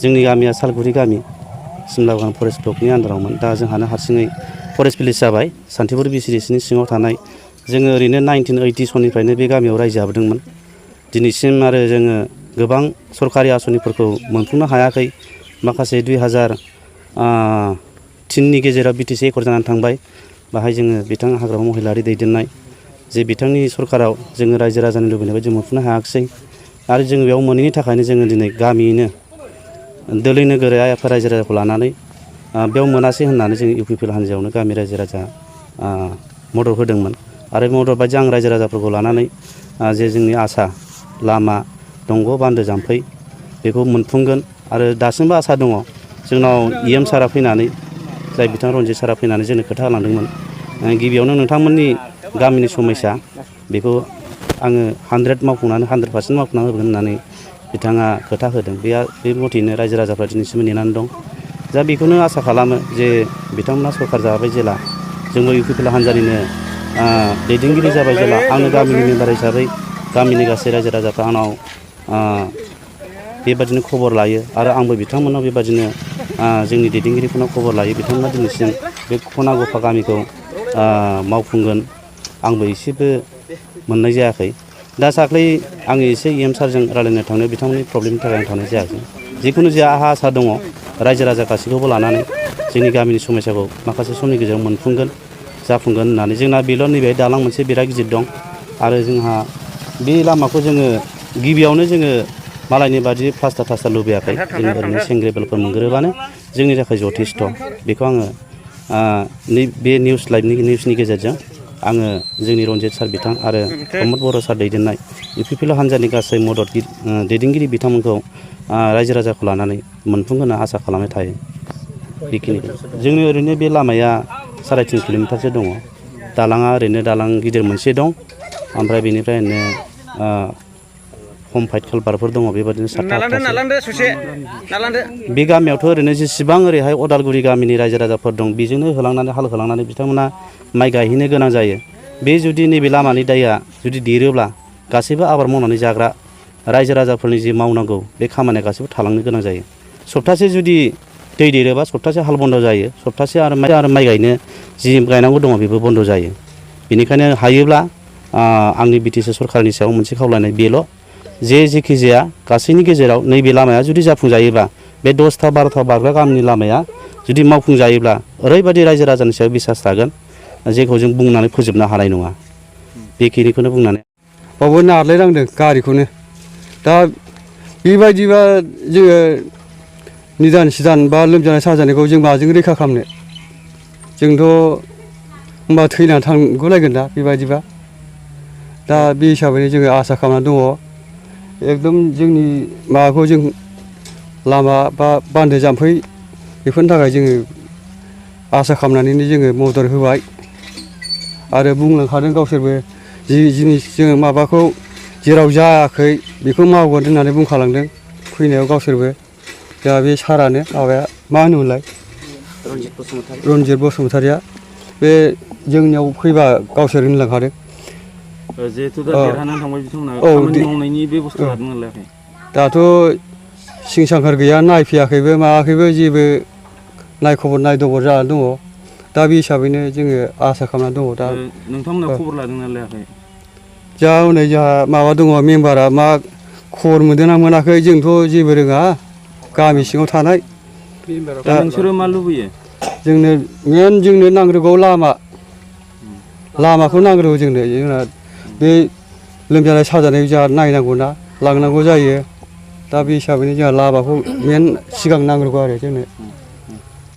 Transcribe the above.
जोंनि गामिया सालगुरि गामि सिमला बागान फरेस्ट ब्लकनि आन्दारावमोन। दा जोंहानो हारसिङै फरेस्ट भिलेज जाबाय सान्थिपुर बिसिरिसनि सिङाव थानाय। जोङो ओरैनो 1980 सननिफ्रायनो बे गामियाव रायजो जाबोदोंमोन। दिनैसिम आरो जोङो गोबां सरकारि आसनिफोरखौ मोनफुंनो हायाखै। माखासे 2003नि गेजेराव BTC एकर्ड जानानै थांबाय। बाहाय जोङो बिथां हाग्रामा महिलारि दैदेननाय जे बिथांनि सरकाराव जोङो रायजो राजानि लुबैनाय बायदि मोनफुंनो हायाखिसै। आरो जोङो बेयाव मोनैनि थाखायनो जोङो दिनै गामियैनो दोलै नोगोरै आइ आफा रायजो राजाखौ लानानै बेयाव मोनासै होननानै जों UPPL हान्जायावनो गामि रायजो राजा मदद होदोंमोन। आरो मदद बायदि आं रायजो राजाफोरखौ लानानै जे जोंनि आसा लामा दंग' बान्दो जाम्फै बेखौ मोनफुंगोन। आरो दासिमबो आसा दङ। जोंनाव EM सारा फैनानै जाय बिथां रनजित सारा फैनानै जोंनो खोथा होलांदोंमोन। गिबियावनो नोंथांमोननि गामिनि समस्या बेखौ आङो 100% मावफुंना होगोन होननानै बिथाङा खोथा होदों। बे मथेनो रायजो राजाफ्रा दिनैसिम नेनानै दं। दा बेखौनो आसा खालामो जे बिथांमोना सरकार जाबाय जेला जोंबो UPPL हान्जानिनो दैदेनगिरि जाबाय जेला आंनो गामिनि मेम्बार हिसाबै गामिनि गासै रायजो राजाफ्रा आंनाव बेबादिनो खबर लायो। आरो आंबो बिथांमोनाव बेबादिनो जोंनि दैदेनगिरिफोरनाव खबर लायो। बिथांमोना दिनैसिम बे खना गफा गामिखौ मावफुंगोन आंबो एसेबो मोननाय जायाखै। दा दाख्लै आङो एसे EM सारजों रायलायनो थांनायाव बिथांमोननि प्रब्लेमनि थाखाय आं थांनाय जायाखै। जिखुनु जाया आंहा आसा दङ रायजो राजा गासैखौबो लानानै जोंनि गामिनि समस्याखौ माखासे समनि गेजेराव मोनफुंगोन जाफुंगोन होननानै। जोंना बेल' नैबे दालां मोनसे बिराद गिदिर दं। आरो जोंहा बे लामाखौ जोङो गिबियावनो जोङो मालायनि बादि प्लास्टार थास्टार लुबैयाखै। जों ओरैनो सेंग्रेबेलफोर मोनग्रोबानो जोंनि थाखाय जथेस्थ'। बेखौ आङो बे निउसनि गेजेरजों आङो जोंनि रनजित सार बिथां आरो प्रमद बर' सार दैदेननाय UPPL हान्जानि गासै दैदेनगिरि बिथांमोनखौ रायजो राजाखौ लानानै मोनफुंहोनो आसा खालामनाय थायो। बेखिनिखौ जोंनि ओरैनो बे लामाया 3.5 किल'मिटारसो दङ। दालाङा ओरैनो दालां गिदिर मोनसे दं। ओमफ्राय बेनिफ्राय ओरैनो हमफाइट कालभारफोर दङ। बेबादिनो 7-8 बे गामियावथ' ओरैनो जेसेबां ओरैहाय अदालगुरि गामिनि रायजो राजाफोर दं बेजोंनो होलांनानै हाल होलांनानै बिथांमोना माइ गायहैनो गोनां जायो। बे जुदि नैबे लामानि दाया जुदि देरोब्ला गासैबो आबाद मावनानै जाग्रा रायजो राजाफोरनि जि मावनांगौ बे खामानिया गासैबो थालांनो गोनां जायो। सप्तासे जुदि दै देरोबा सप्तासे हाल बन्द' जायो। सप्तासे आरो माइ गायनो जि गायनांगौ दङ बेबो बन्द' जायो। बेनिखायनो हायोब्ला आंनि BTC सरकारनि सायाव मोनसे खावलायनाय बेल' जेखि जाया गासैनि गेजेराव नैबे लामाया जुदि जाफुंजायोब्ला बे 10-12 बारग्रा गामिनि लामाया जुदि मावफुंजायोब्ला ओरैबायदि रायजो राजानि सायाव बिसास थागोन जेखौ जों बुंनानै फोजोबनो हानाय नङा। बेखिनिखौनो बुंनानै बावबो नारलायनांदों गारिखौनो। दा बेबायदिबा जोङो निदान सिदान बा लोमजानाय साजानायखौ जों माजों रैखा खालामनो? जोंथ' होनबा थैनानै थांगुलायगोन दा बेबायदिबा। दा बे हिसाबैनो जोङो आसा खालामनानै दङ। एकदम जोंनि माबाखौ जों लामा बा बान्दो जाम्फै बेफोरनि थाखाय जोङो आसा खालामनानैनो जोङो मदद होबाय। आरो बुंलांखादों गावसोरबो जि जिनिस जोङो माबाखौ जेराव जायाखै बेखौ मावगोन होननानै बुंखालांदों फैनायाव गावसोरबो। दा बे सारानो माबाया मा होनोमोनलाय रनजित बसुमतारिया बे जोंनियाव फैबा गावसोर होनलांखादों। जिहेथु दा देरहानानै थांबाय बिथांमोना खामानि मावनायनि बेब'स्था लादोंना लायाखै? दाथ' सिं सांखार गैया नायफैयाखैबो मायाखैबो जेबो नायखबर नायदबर जानानै दङ। दा बे हिसाबैनो जोङो आसा खालामनानै दङ। दा नोंथांमोना खबर लादोंना लायाखै? जा हनै जोंहा माबा दङ मेम्बारा मा खबर मोनदोंना मोनाखै जोंथ' जेबो रोङा गामि सिङाव थानाय। दा नोंसोरो मा लुबैयो? जोंनो नांग्रोगौ लामाखौ नांग्रोगौ जोंना बे लोमजानाय साजानाय जोंहा नायनांगौना लांनांगौ जायो। दा बे हिसाबैनो जोंहा लामाखौ सिगां नांग्रोगौ आरो जोंनो।